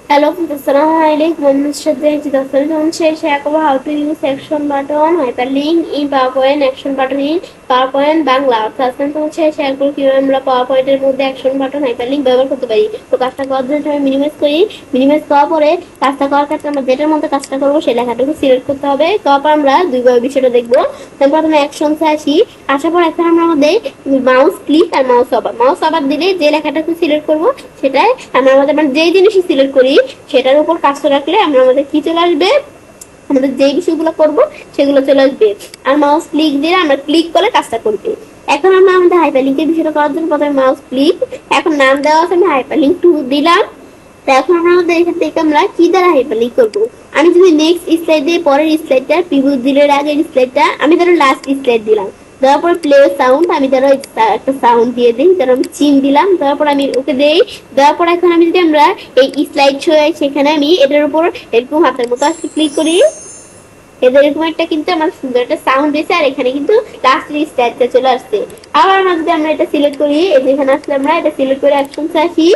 Hello, Assalamualaikum. I'm Shraddha Jidasar. On share about how to use action button, hyperlink in PowerPoint, action button in PowerPoint Bangla. তাছাড়া তো share করব কিভাবে আমরা PowerPoint এর মধ্যে action button hyperlink ব্যবহার করতে পারি। তো কাজটা করার জন্য আমি মিনিমাইজ করি। মিনিমাইজ করার পরে কাজটা করার ক্ষেত্রে আমরা যেটার মধ্যে কাজটা করব সেই লেখাটাকে সিলেক্ট করতে হবে। তারপর আমরা দুইবার বিষয়টা দেখব। তারপর প্রথমে অ্যাকশনসে আসি। আসার পর এখন আমরা মধ্যে মাউস ক্লিক আর মাউস ওভার দিলে যে লেখাটাকে সিলেক্ট করব সেটাই আমরা আমাদের মানে যেই জিনিসই সিলেক্ট করি সেটার উপর কাজটা রাখলে আমরা আমাদের কি চলে আসবে, আমাদের যেই বিষয়গুলো করব সেগুলো চলে আসবে। আর মাউস ক্লিক দিয়ে আমরা ক্লিক করলে কাজটা করবে। এখন আমরা আমাদের হাইপারলিংকের বিষয়টা করার জন্য প্রথমে মাউস ক্লিক, এখন নাম দেওয়া আছে আমি হাইপারলিংক 2 দিলাম। তো এখন আমরা আমাদের এখান থেকে আমরা কি দ্বারা হাইপারলিংক করব। আমি যদি নেক্সট স্লাইড দিয়ে পরের স্লাইডটা প্রিভিউ দিলে আগের স্লাইডটা আমি ধরো লাস্ট স্লাইড দিলাম, দেওয়ার পর প্লে সাউন্ড আমি ধরো একটা সাউন্ড দিয়ে দিই, ধরো আমি চিন দিলাম, দেওয়ার পর আমি ওকে দেই। দেওয়ার পর এখন আমি যদি আমরা এই স্লাইড শো সেখানে আমি এটার উপর এরকম হাতের মতো আসলে ক্লিক করি, এদের এরকম একটা কিন্তু আমার সুন্দর একটা সাউন্ড দিয়েছে আর এখানে কিন্তু লাস্টের স্টাইলটা চলে আসছে। আবার আমরা যদি আমরা এটা সিলেক্ট করি, এই যে এখানে আসলে আমরা এটা সিলেক্ট করে অ্যাকশনসে আসি।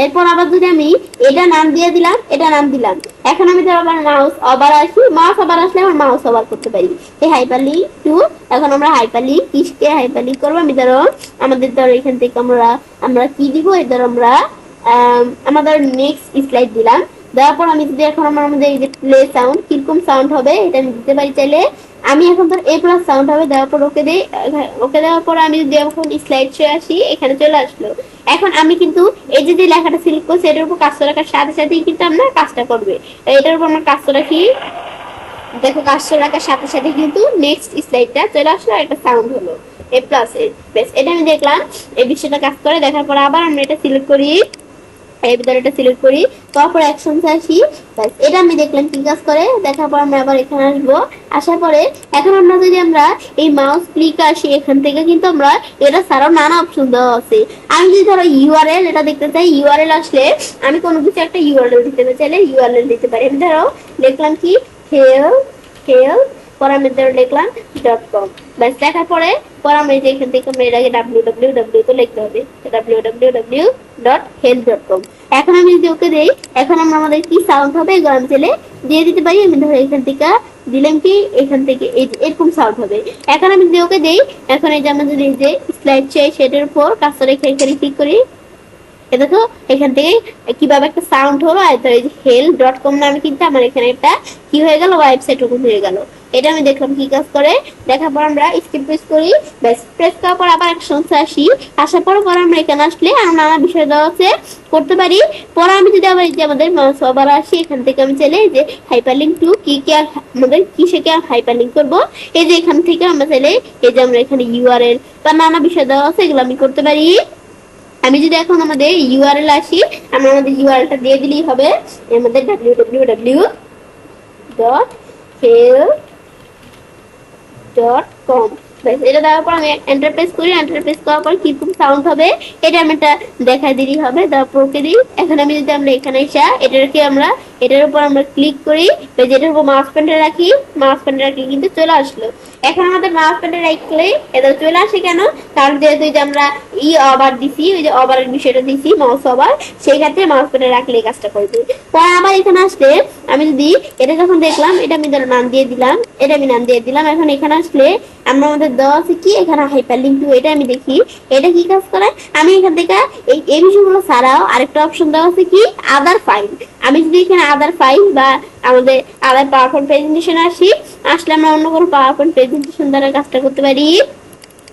এরপর আবার যদি আমি এটা নাম দিয়ে দিলাম, এটা নাম দিলাম, এখন আমি ধরো আবার মাউস ওভার আসি, মাউস ওভার আসলে আমার মাউস ওভার করতে পারি এই হাইপারলিংক 2। এখন আমরা হাইপারলিংক কিসকে হাইপারলিংক করবো, আমি ধরো আমাদের ধরো এখান থেকে আমরা আমরা কি দিব, এই ধরো আমরা আমাদের নেক্সট স্লাইড দিলাম। দেওয়ার পর আমি যদি এখন আমার আমাদের এই যে প্লে সাউন্ড কিরকম সাউন্ড হবে এটা আমি দিতে পারি চাইলে। আমি এখন ধর এ প্লাস সাউন্ড হবে, দেওয়ার পর ওকে দিই। ওকে দেওয়ার পর আমি যদি এখন স্লাইড শো আসি, এখানে চলে আসলো। এখন আমি কিন্তু এই যে যে লেখাটা সিলেক্ট করছি এটার উপর কাজটা রাখার সাথে সাথেই কিন্তু আমরা কাজটা করবে। এটার উপর আমরা কাজটা রাখি, দেখো কাজটা রাখার সাথে সাথে কিন্তু নেক্সট স্লাইডটা চলে আসলো, একটা সাউন্ড হলো এ প্লাস এ বেশ। এটা আমি দেখলাম এই বিষয়টা কাজ করে। দেখার পর আবার আমরা এটা সিলেক্ট করি, এর ভিতরে এটা সিলেক্ট করি, তারপর অ্যাকশনসে আসি। বাস এটা আমি দেখলাম কি কাজ করে। দেখার পর আমরা আবার এখানে আসবো। আসার পরে এখন আমরা যদি আমরা এই মাউস ক্লিক আসি, এখান থেকে কিন্তু আমরা এটা ছাড়াও নানা অপশন দেওয়া আছে। আমি যদি ধরো ইউআরএল এটা দেখতে চাই, ইউআরএল আসলে আমি কোনো কিছু একটা ইউআরএল দিতে চাইলে ইউআরএল দিতে পারি। আমি ধরো দেখলাম কি হেল হেল, পরে আমি ধরো লিখলাম .com। ব্যাস লেখার পরে পরে আমরা যে এখান থেকে আমরা এর আগে www তো লিখতে হবে, www.health.com। এখন আমি যদি ওকে দেই, এখন আমরা আমাদের কি সাউন্ড হবে গরম তেলে দিয়ে দিতে পারি। আমি ধরো এখান থেকে দিলাম কি, এখান থেকে এই যে এরকম সাউন্ড হবে। এখন আমি যদি ওকে দেই, এখন এই যে আমরা যদি যে স্লাইড চাই সেটার উপর কাজটা রেখে এখানে ক্লিক করি, দেখো এখান থেকে কিভাবে একটা সাউন্ড হলো। আর এই যে health.com নামে কিন্তু আমার এখানে একটা কি হয়ে গেল, ওয়েবসাইট ওপেন হয়ে গেল। এটা আমি দেখলাম কি কাজ করে। দেখার পর আমরা স্কিপ প্রেস করি, ব্যাস প্রেস করার পর আবার অ্যাকশনসে আসি। আসার পর আমরা এখানে আসলে আমরা নানা বিষয় দেওয়া আছে করতে পারি। পরে আমি যদি আবার এই যে আমাদের মাউস ওভার আসি, এখান থেকে আমি চাইলে যে হাইপারলিংক টু কি কি আমাদের কিসে কি হাইপারলিংক করবো, এই যে এখান থেকে আমরা চাইলে এই যে আমরা এখানে ইউআরএল বা নানা বিষয় দেওয়া আছে এগুলো আমি করতে পারি। আমি যদি এখন আমাদের ইউআরএল আসি, আমরা আমাদের ইউআরএলটা দিয়ে দিলেই হবে, আমাদের www.health.com। এটা দেওয়ার পর আমি এন্টার প্রেস করি, এন্টার প্রেস করার পর কিরকম সাউন্ড হবে এটা আমি এটা দেখা দিলেই হবে। তারপর ওকে দিই। এখন আমি যদি আমরা এখানে এসে এটাকে আমরা এটার উপর আমরা ক্লিক করি, যেটার উপর মাউস পয়েন্টার রাখি, মাউস পয়েন্টার রাখলে কিন্তু চলে আসলো। এখন আমাদের মাউস পয়েন্টার রাখলে এটা চলে আসে কেন, কারণ যেহেতু যে আমরা ওভার দিছি, ওই যে ওভারের বিষয়টা দিছি মাউস ওভার, সেই ক্ষেত্রে মাউস পয়েন্টার রাখলে কাজটা করবে। তাই আবার এখানে আসলে আমি যদি এটা যখন দেখলাম, এটা আমি নাম দিয়ে দিলাম, এটা আমি নাম দিয়ে দিলাম। এখন এখানে আসলে আমরা আমাদের দেওয়া আছে কি, এখানে হাইপারলিংক টু, এটা আমি দেখি এটা কি কাজ করে। আমি এখান থেকে এই বিষয়গুলো ছাড়াও আরেকটা অপশন দেওয়া আছে কি, আদার ফাইল। আমি যদি এখানে আদার ফাইল বা আমাদের আদার পাওয়ারপয়েন্ট প্রেজেন্টেশন আসি, আসলে আমরা অন্য কোনো পাওয়ারপয়েন্ট প্রেজেন্টেশন দ্বারা কাজটা করতে পারি।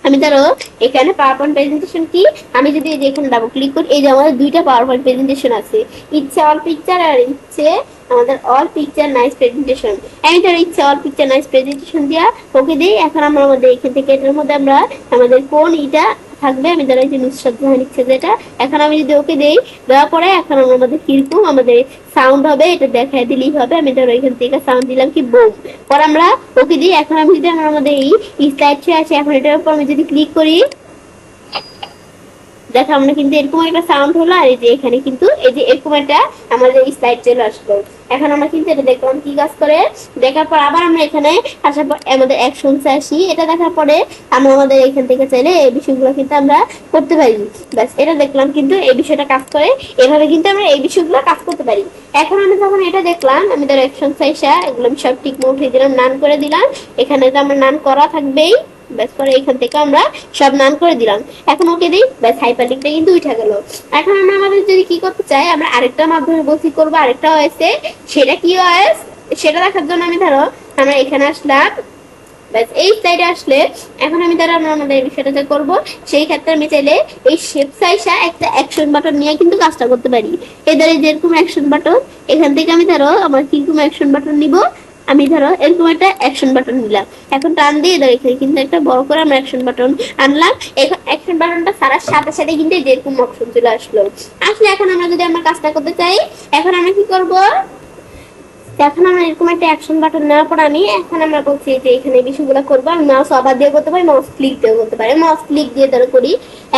আমি ধরো এখানে পাওয়ারপয়েন্ট প্রেজেন্টেশন কি, আমি যদি এখানে ডাবল ক্লিক করি, এই যে আমাদের দুইটা পাওয়ারপয়েন্ট প্রেজেন্টেশন আছে, ইচ্ছে অল পিকচার আর ইচ্ছে আমাদের অল পিকচার নাইস প্রেজেন্টেশন। আমি ধরো ইচ্ছে অল পিকচার নাইস প্রেজেন্টেশন দিয়া ওকে দিই। এখন আমরা আমাদের এখান থেকে এটার মধ্যে আমরা আমাদের কোন ইটা থাকবে, আমি ধরো এই যে নুসরাত জাহান ইচ্ছে যেটা, এখন আমি যদি ওকে দেই, দেওয়ার পরে এখন আমাদের কিরকম আমাদের সাউন্ড হবে এটা দেখায় দিলেই হবে। আমি ধরো এখান থেকে সাউন্ড দিলাম কি বুম, পর আমরা ওকে দিই। এখন আমি যদি আমাদের এই স্লাইড আছে, এখন এটার উপর আমি যদি ক্লিক করি, দেখো আমরা কিন্তু এরকম একটা সাউন্ড হলো, আর এই যে এখানে কিন্তু এই যে এরকম একটা আমাদের স্লাইড চলে আসলো। এখন আমরা কিন্তু এটা দেখলাম কি কাজ করে। দেখার পর আবার আমরা এখানে আসার পর আমাদের অ্যাকশনসে আসি। এটা দেখার পরে আমরা আমাদের এখান থেকে চাইলে এই বিষয়গুলো কিন্তু আমরা করতে পারি। ব্যাস এটা দেখলাম কিন্তু এই বিষয়টা কাজ করে, এভাবে কিন্তু আমরা এই বিষয়গুলো কাজ করতে পারি। এখন আমি যখন এটা দেখলাম, আমি ধর অ্যাকশনস আইসা এগুলো আমি সব টিক উঠিয়ে দিলাম, নান করে দিলাম। এখানে তো আমার নান করা থাকবেই। ব্যাস পরে এখান থেকে আমরা সব নান করে দিলাম। এখন ওকে দিই, ব্যাস হাইপারলিংকটা কিন্তু উঠে গেল। এখন আমরা আমাদের যদি কি করতে চাই, আমরা আরেকটা মাধ্যমে বসি করবো, আরেকটা ওয়েসে। সেটা কি ওয়েস, সেটা দেখার জন্য আমি ধরো আমরা এখানে আসলাম, ব্যাস এই সাইডে আসলে এখন আমি ধরো আমরা আমাদের এই বিষয়টা যে করবো, সেই ক্ষেত্রে আমি চাইলে এই শেপ সাইজা একটা অ্যাকশন বাটন নিয়ে কিন্তু কাজটা করতে পারি। এই ধরো যেরকম অ্যাকশন বাটন, এখান থেকে আমি ধরো আমার কিরকম অ্যাকশন বাটন নিব, আমি ধরো এরকম একটা অ্যাকশন বাটন নিলাম। এখন টান দিয়ে ধরো এখানে কিন্তু একটা বড় করে আমরা অ্যাকশন বাটন আনলাম। এখন অ্যাকশন বাটনটা ছাড়ার সাথে সাথে কিন্তু যেরকম অপশন চলে আসলো। আসলে এখন আমরা যদি আমরা কাজটা করতে চাই, এখন আমরা কি করব, এখন আমরা এরকম একটা অ্যাকশন বাটন নেওয়ার পর আমি এখন আমরা বলছি যে এখানে বিষয়গুলো করবো। আমি মাউস আবার দিয়ে করতে পারি, মাউস ক্লিক দিয়ে করতে পারি, মাউস ক্লিক দিয়ে ধরো করি।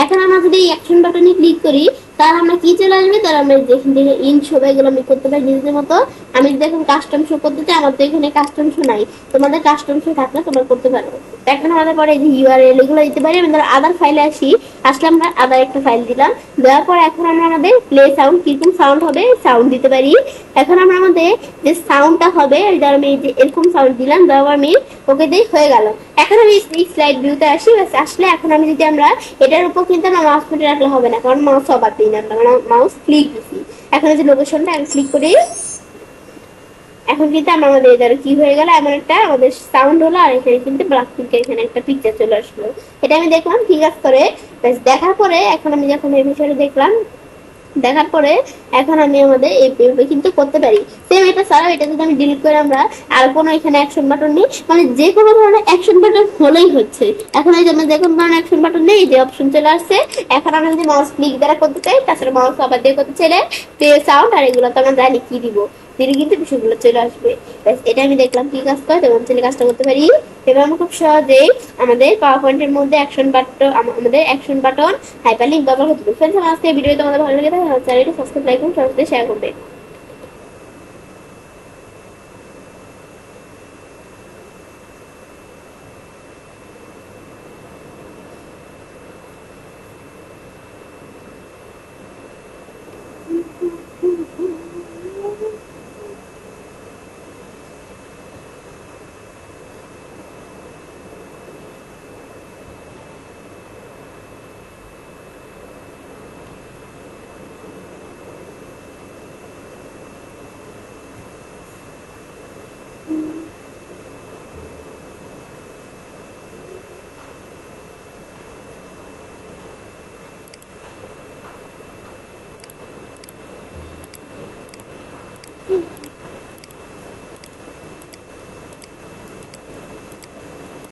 এখন আমরা যদি এই অ্যাকশন বাটনে ক্লিক করি, তাহলে আমরা কি চলে আসবে, তাহলে আমরা যেখান থেকে ইন শো এগুলো আমি করতে পারি নিজেদের মতো। আমি যদি এখন কাস্টম শো করতে চাই, আমার তো এখানে কাস্টম শো নাই, তোমাদের কাস্টম শো থাকলে তোমরা করতে পারো। এখন আমাদের পরে এই যে ইউআরএল এগুলো দিতে পারি। আমি ধরো আদার ফাইলে আসি, আসলে আমরা আদার একটা ফাইল দিলাম। দেওয়ার পর এখন আমরা আমাদের প্লে সাউন্ড কিরকম সাউন্ড হবে সাউন্ড দিতে পারি। এখন আমরা আমাদের যে সাউন্ডটা হবে, ধর আমি যে এরকম সাউন্ড দিলাম, দাও আমি ওকে দিয়ে হয়ে গেল। এখন আমি স্লাইড ভিউতে আসি, আসলে এখন আমি যদি আমরা এটার উপর কিন্তু আমার মাউস পয়েন্টার রাখলে হবে না, কারণ মাউস অবাদ দিই না, আমরা মাউস ক্লিক দিছি। এখন যে লোকেশনটা আমি ক্লিক করি, এখন কিন্তু আমাদের ধরো কি হয়ে গেল, এমন একটা আমাদের সাউন্ড হলো, আর এখানে কিন্তু ব্ল্যাক পিঙ্কের এখানে একটা পিকচার চলে আসলো। এটা আমি দেখলাম ঠিক আছে করে। দেখার পরে এখন আমি যখন এই বিষয়টা দেখলাম, দেখার পরে এখন আমি আমাদের এইভাবে কিন্তু করতে পারি। সেম এটা ছাড়াও এটা যদি আমি ডিলিট করে আমরা আর কোনো এখানে অ্যাকশন বাটন নেই, মানে যে কোনো ধরনের অ্যাকশন বাটন হলেই হচ্ছে। এখন এই যে আমরা যে কোনো ধরনের অ্যাকশন বাটন নেই, যে অপশন চলে আসছে। এখন আমরা যদি মাউস ক্লিক দ্বারা করতে চাই, তাছাড়া মাউস আবার দিয়ে করতে চাইলে প্লে সাউন্ড আর এগুলো তো আমরা জানি কি দিব, দিলে কিন্তু বিষয়গুলো চলে আসবে। এটা আমি দেখলাম কি কাজ করে, এবং চলে কাজটা করতে পারি। এবার আমরা খুব সহজেই আমাদের পাওয়ার পয়েন্টের মধ্যে অ্যাকশন বাটন, আমাদের অ্যাকশন বাটন হাইপারলিংক ব্যবহার করতে পারি। ফ্রেন্ডস, আমার আজকে ভিডিও তোমাদের ভালো লেগে থাকে চ্যানেলটি সাবস্ক্রাইব, লাইক এবং সবার সাথে শেয়ার করবে।